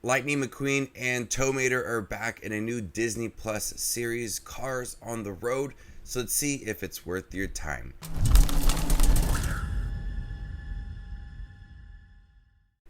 Lightning McQueen and Tow Mater are back in a new Disney Plus series, Cars on the Road. So let's see if it's worth your time.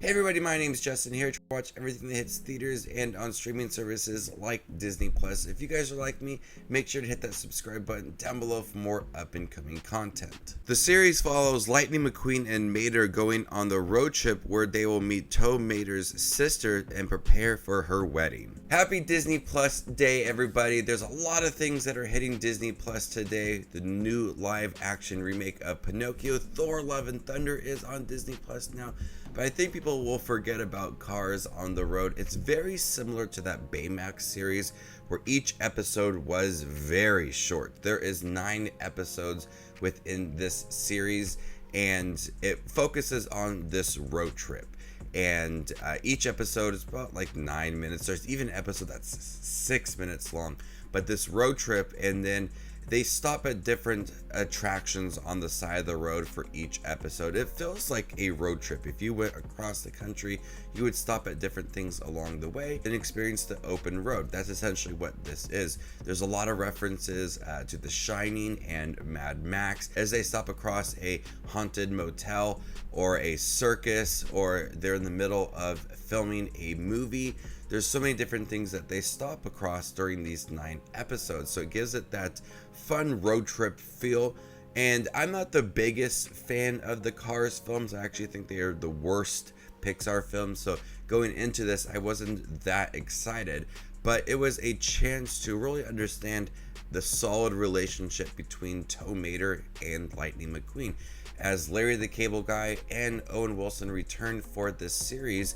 Hey everybody, my name is Justin here to watch everything that hits theaters and on streaming services like Disney Plus. If you guys are like me, make sure to hit that subscribe button down below for more up and coming content. The series follows Lightning McQueen and Mater going on the road trip where they will meet Tow Mater's sister and prepare for her wedding. Happy Disney Plus Day, everybody. There's a lot of things that are hitting Disney Plus today. The new live action remake of Pinocchio, Thor Love and Thunder is on Disney Plus now. But I think people will forget about Cars on the Road. It's very similar to that Baymax series where each episode was very short. There is 9 episodes within this series and it focuses on this road trip. And each episode is about like 9 minutes. There's even an episode that's 6 minutes long. But this road trip, and then they stop at different attractions on the side of the road for each episode. It feels like a road trip. If you went across the country, you would stop at different things along the way and experience the open road. That's essentially what this is. There's a lot of references to The Shining and Mad Max as they stop across a haunted motel or a circus, or they're in the middle of filming a movie. There's so many different things that they stop across during these 9 episodes. So it gives it that fun road trip feel. And I'm not the biggest fan of the Cars films. I actually think they are the worst Pixar films. So going into this, I wasn't that excited. But it was a chance to really understand the solid relationship between Tow Mater and Lightning McQueen. As Larry the Cable Guy and Owen Wilson return for this series,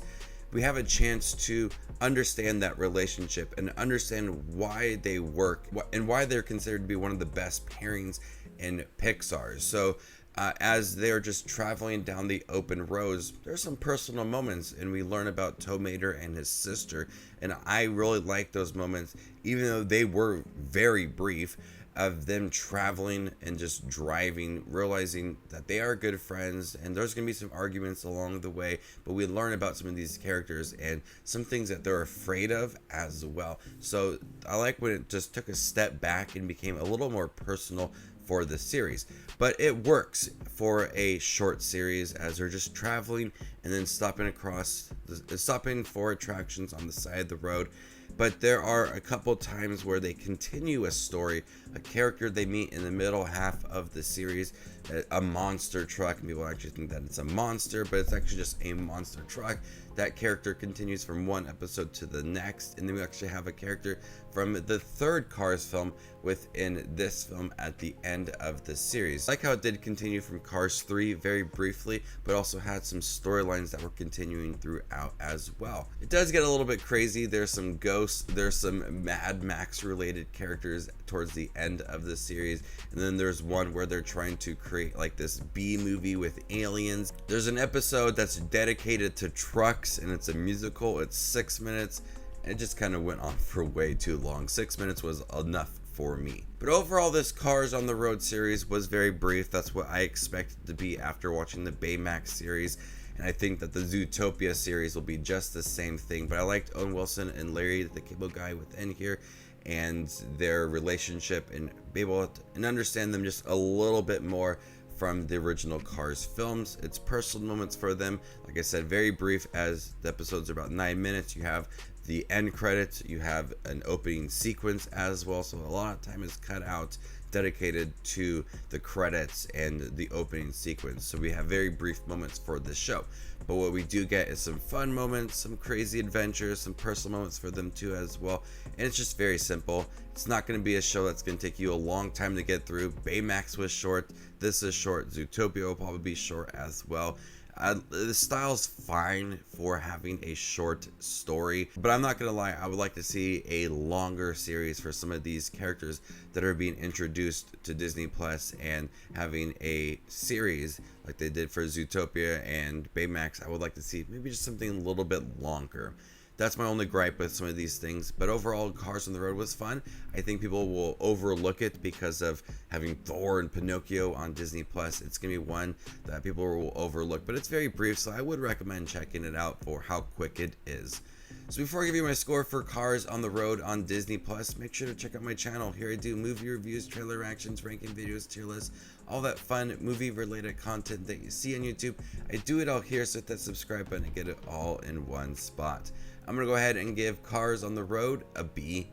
we have a chance to understand that relationship and understand why they work and why they're considered to be one of the best pairings in Pixar. So as they're just traveling down the open roads, there's some personal moments, and we learn about Tow Mater and his sister, and I really like those moments, even though they were very brief, of them traveling and just driving, realizing that they are good friends, and there's going to be some arguments along the way, but we learn about some of these characters and some things that they're afraid of as well. So I like when it just took a step back and became a little more personal for the series. But it works for a short series as they're just traveling and then stopping for attractions on the side of the road. But there are a couple times where they continue a story, a character they meet in the middle half of the series, a monster truck, and people actually think that it's a monster, but it's actually just a monster truck. That character continues from one episode to the next, and then we actually have a character from the third Cars film within this film at the end of the series. I like how it did continue from Cars 3 very briefly, but also had some storylines that were continuing throughout as well. It does get a little bit crazy. There's some ghosts, there's some Mad Max related characters towards the end of the series, and then there's one where they're trying to create like this B movie with aliens. There's an episode that's dedicated to trucks, and it's a musical. It's 6 minutes. It just kind of went on for way too long. 6 minutes was enough for me. But overall, this Cars on the Road series was very brief. That's what I expected to be after watching the Baymax series. And I think that the Zootopia series will be just the same thing. But I liked Owen Wilson and Larry the Cable Guy within here, and their relationship, and be able to understand them just a little bit more from the original Cars films. It's personal moments for them. Like I said, very brief, as the episodes are about 9 minutes. You have the end credits, you have an opening sequence as well, so a lot of time is cut out dedicated to the credits and the opening sequence. So we have very brief moments for this show, but what we do get is some fun moments, some crazy adventures, some personal moments for them too as well. And it's just very simple. It's not going to be a show that's going to take you a long time to get through. Baymax was short, this is short, Zootopia will probably be short as well. The style's fine for having a short story, but I'm not gonna lie, I would like to see a longer series for some of these characters that are being introduced to Disney Plus, and having a series like they did for Zootopia and Baymax. I would like to see maybe just something a little bit longer. That's my only gripe with some of these things. But overall, Cars on the Road was fun. I think people will overlook it because of having Thor and Pinocchio on Disney Plus. It's going to be one that people will overlook. But it's very brief, so I would recommend checking it out for how quick it is. So before I give you my score for Cars on the Road on Disney Plus, make sure to check out my channel. Here I do movie reviews, trailer reactions, ranking videos, tier lists, all that fun movie related content that you see on YouTube. I do it all here, so hit that subscribe button and get it all in one spot. I'm gonna go ahead and give Cars on the Road a B-.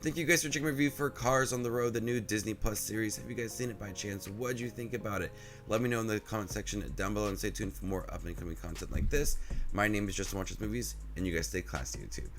Thank you guys for checking my review for Cars on the Road, the new Disney Plus series. Have you guys seen it by chance? What do you think about it? Let me know in the comment section down below, and stay tuned for more up and coming content like this. My name is Justin Watches Movies, and you guys stay classy, YouTube.